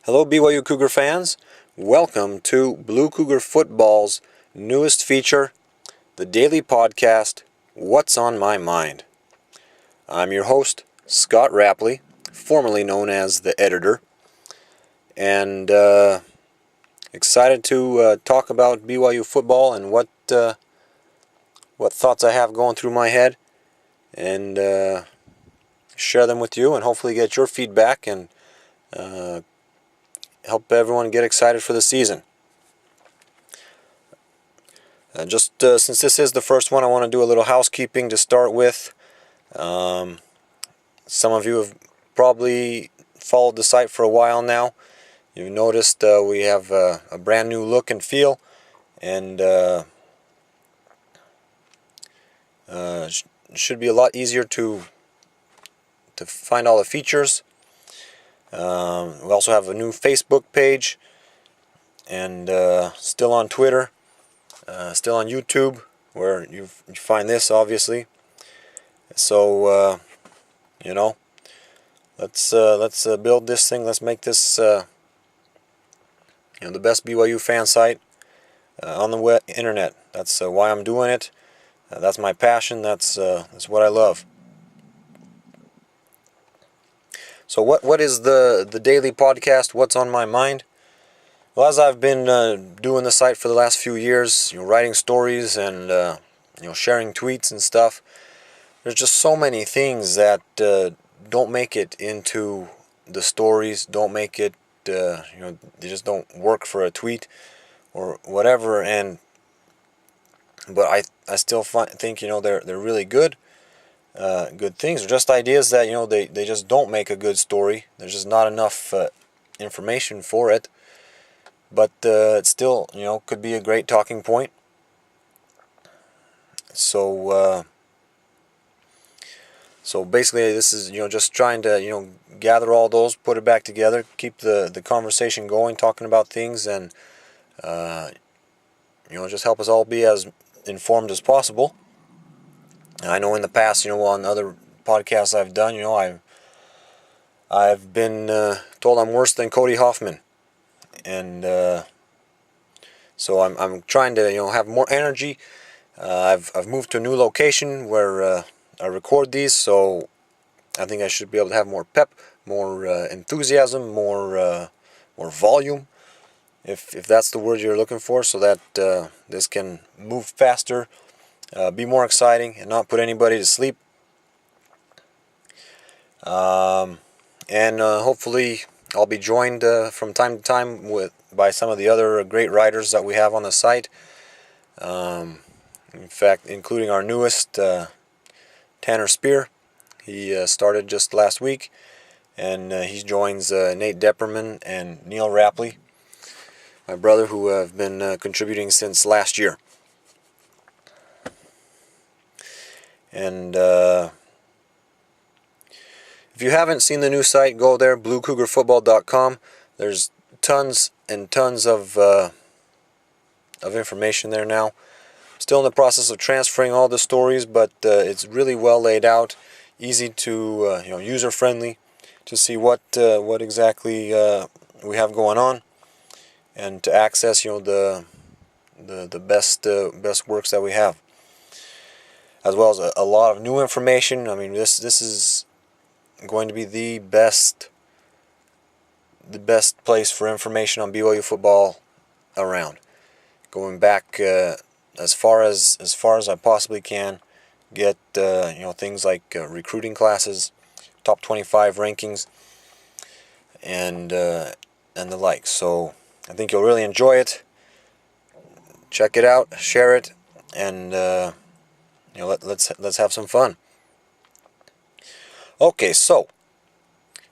Hello BYU Cougar fans, welcome to Blue Cougar Football's newest feature, the daily podcast, What's on My Mind. I'm your host, Scott Rapley, formerly known as the editor, and excited to talk about BYU football and what thoughts I have going through my head, and share them with you and hopefully get your feedback and help everyone get excited for the season. Since this is the first one, I want to do a little housekeeping to start with. Some of you have probably followed the site for a while now. You've noticed we have a brand new look and feel, and should be a lot easier to find all the features. We also have a new Facebook page, and still on Twitter, still on YouTube, where you find this, obviously. So let's build this thing. Let's make this the best BYU fan site on the internet. That's why I'm doing it. That's my passion. That's what I love. So what is the daily podcast? What's on my mind? Well, as I've been doing the site for the last few years, writing stories and sharing tweets and stuff, there's just so many things that don't make it into the stories, don't make it, they just don't work for a tweet or whatever. But I still think they're really good. Good things. They're just ideas that they just don't make a good story. There's just not enough information for it. But it still could be a great talking point. So basically, this is just trying to gather all those, put it back together, keep the conversation going, talking about things, and just help us all be as informed as possible. I know in the past, on other podcasts I've done, I've been told I'm worse than Cody Hoffman, and so I'm trying to have more energy. I've moved to a new location where I record these, so I think I should be able to have more pep, more enthusiasm, more volume, if that's the word you're looking for, so that this can move faster. Be more exciting and not put anybody to sleep. And hopefully I'll be joined from time to time by some of the other great writers that we have on the site. In fact, including our newest, Tanner Spear. He started just last week, and he joins Nate Depperman and Neil Rapley, my brother, who have been contributing since last year. And if you haven't seen the new site, go there, bluecougarfootball.com. There's tons and tons of information there now. Still in the process of transferring all the stories, but it's really well laid out, easy to user-friendly to see what exactly we have going on, and to access the best works that we have, as well as a lot of new information. I mean, this is going to be the best place for information on BYU football around. Going back as far as I possibly can, get things like recruiting classes, top 25 rankings, and the like. So I think you'll really enjoy it. Check it out, share it, and let's have some fun. Okay, so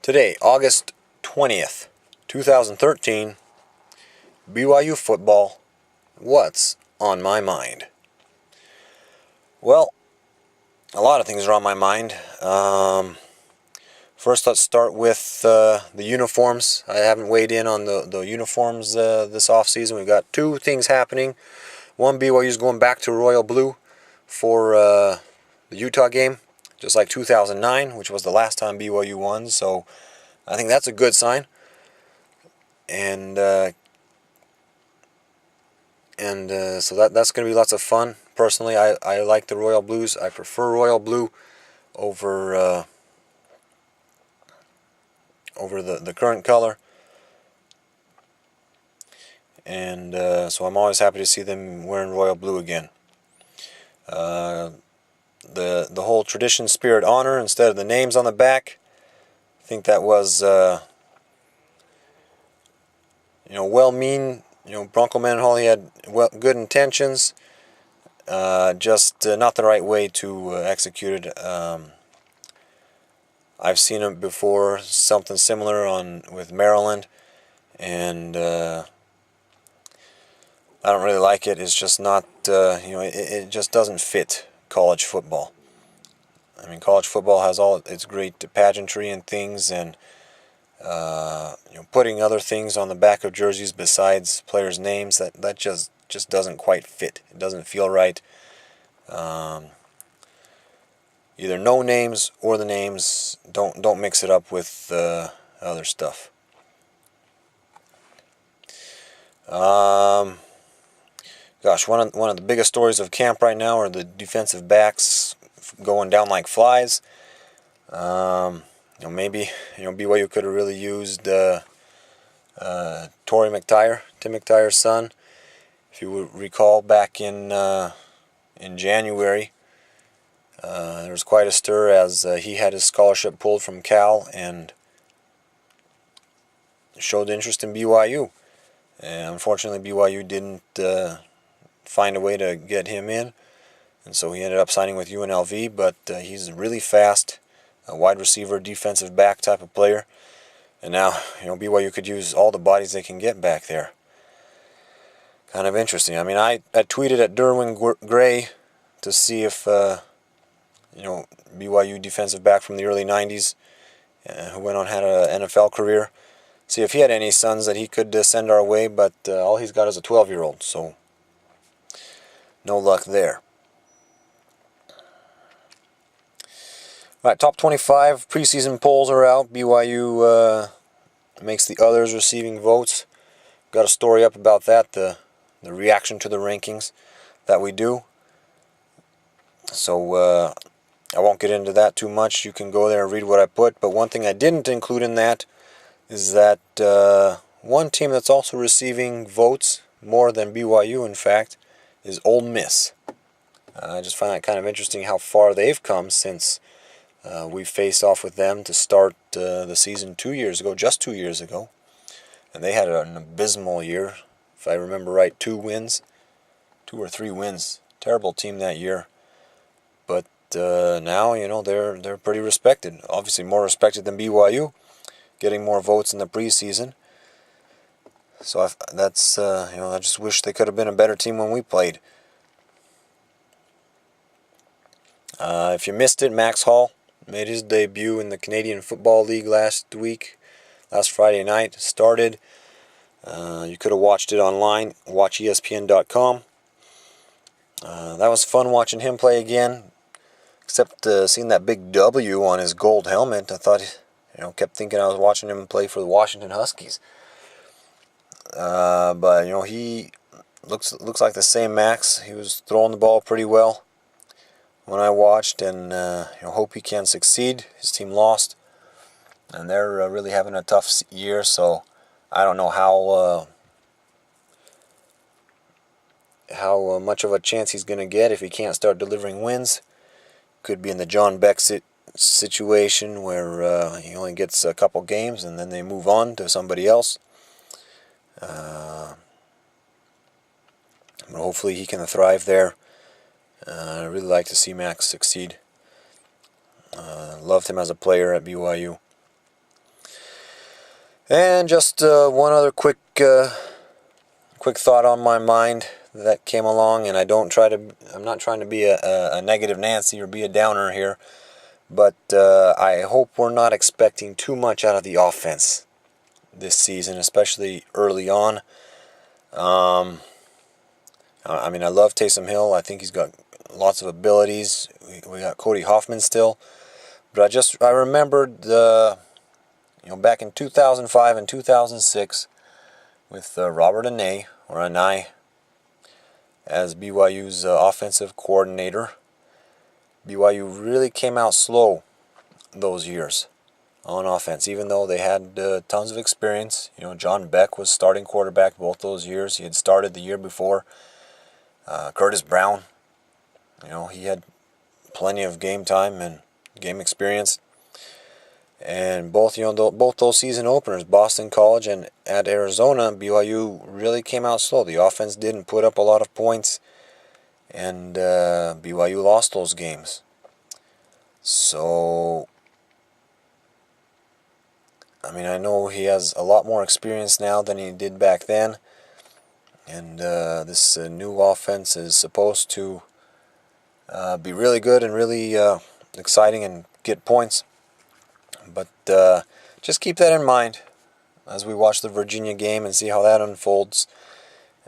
today, August 20th, 2013, BYU football. What's on my mind? Well, a lot of things are on my mind. First, let's start with the uniforms. I haven't weighed in on the uniforms this offseason. We've got two things happening. One, BYU is going back to royal blue for the Utah game, just like 2009, which was the last time BYU won. So I think that's a good sign. and so that's going to be lots of fun. Personally, I like the royal blues. I prefer royal blue over the current color, and so I'm always happy to see them wearing royal blue again. The whole tradition, spirit, honor instead of the names on the back, I think that was well-mean. Bronco Mendenhall, he had good intentions, just not the right way to execute it. I've seen it before, something similar with Maryland, and I don't really like it. It's just not, it just doesn't fit college football. I mean, college football has all its great pageantry and things, and putting other things on the back of jerseys besides players' names, that just doesn't quite fit. It doesn't feel right. Either no names or the names. Don't mix it up with other stuff. Gosh, one of the biggest stories of camp right now are the defensive backs going down like flies. Maybe BYU could have really used Torrey McTyer, Tim McTyer's son. If you would recall, back in January, there was quite a stir as he had his scholarship pulled from Cal and showed interest in BYU. And unfortunately, BYU didn't find a way to get him in, and so he ended up signing with UNLV. But he's really fast, a wide receiver, defensive back type of player. And now, BYU could use all the bodies they can get back there. Kind of interesting. I mean, I tweeted at Derwin Gray to see if BYU defensive back from the early 90s who went on had an NFL career, see if he had any sons that he could send our way, but all he's got is a 12-year-old, so no luck there. All right, top 25 preseason polls are out. BYU makes the others receiving votes. Got a story up about that, the reaction to the rankings that we do. So I won't get into that too much. You can go there and read what I put. But one thing I didn't include in that is that one team that's also receiving votes, more than BYU in fact, is Ole Miss. I just find that kind of interesting how far they've come since we faced off with them to start the season 2 years ago, just 2 years ago. And they had an abysmal year, if I remember right, 2 or 3 wins. Terrible team that year. But now, they're pretty respected. Obviously more respected than BYU, getting more votes in the preseason. So I just wish they could have been a better team when we played. If you missed it, Max Hall made his debut in the Canadian Football League last Friday night. Started. You could have watched it online. Watch ESPN.com. That was fun watching him play again. Except seeing that big W on his gold helmet, I thought, kept thinking I was watching him play for the Washington Huskies. But he looks like the same Max. He was throwing the ball pretty well when I watched, and hope he can succeed. His team lost, and they're really having a tough year. So I don't know how much of a chance he's going to get if he can't start delivering wins. Could be in the John Beck situation where he only gets a couple games and then they move on to somebody else. But hopefully he can thrive there. I really like to see Max succeed. Loved him as a player at BYU. And just one other quick thought on my mind that came along, and I'm not trying to be a negative Nancy or be a downer here, but I hope we're not expecting too much out of the offense this season, especially early on. I love Taysom Hill. I think he's got lots of abilities. We got Cody Hoffman still, but I remembered back in 2005 and 2006 with Robert Anay as BYU's offensive coordinator. BYU really came out slow those years on offense, even though they had tons of experience. You know, John Beck was starting quarterback both those years. He had started the year before. Curtis Brown, you know, he had plenty of game time and game experience. And both those season openers, Boston College and at Arizona, BYU really came out slow. The offense didn't put up a lot of points, and BYU lost those games. So, I mean, I know he has a lot more experience now than he did back then, and this new offense is supposed to be really good and really exciting and get points. But just keep that in mind as we watch the Virginia game and see how that unfolds.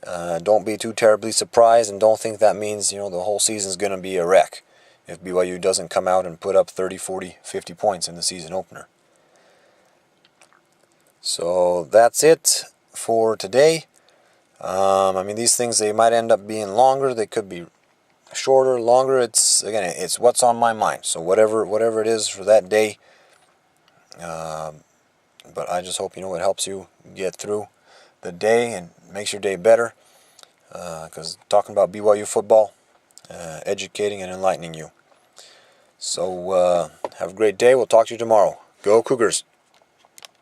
Don't be too terribly surprised, and don't think that means, you know, the whole season's going to be a wreck if BYU doesn't come out and put up 30, 40, 50 points in the season opener. So that's it for today. I mean, these things, they might end up being longer. They could be shorter, longer. It's what's on my mind. So whatever it is for that day. But I just hope, you know, it helps you get through the day and makes your day better. Because talking about BYU football, educating and enlightening you. So have a great day. We'll talk to you tomorrow. Go Cougars.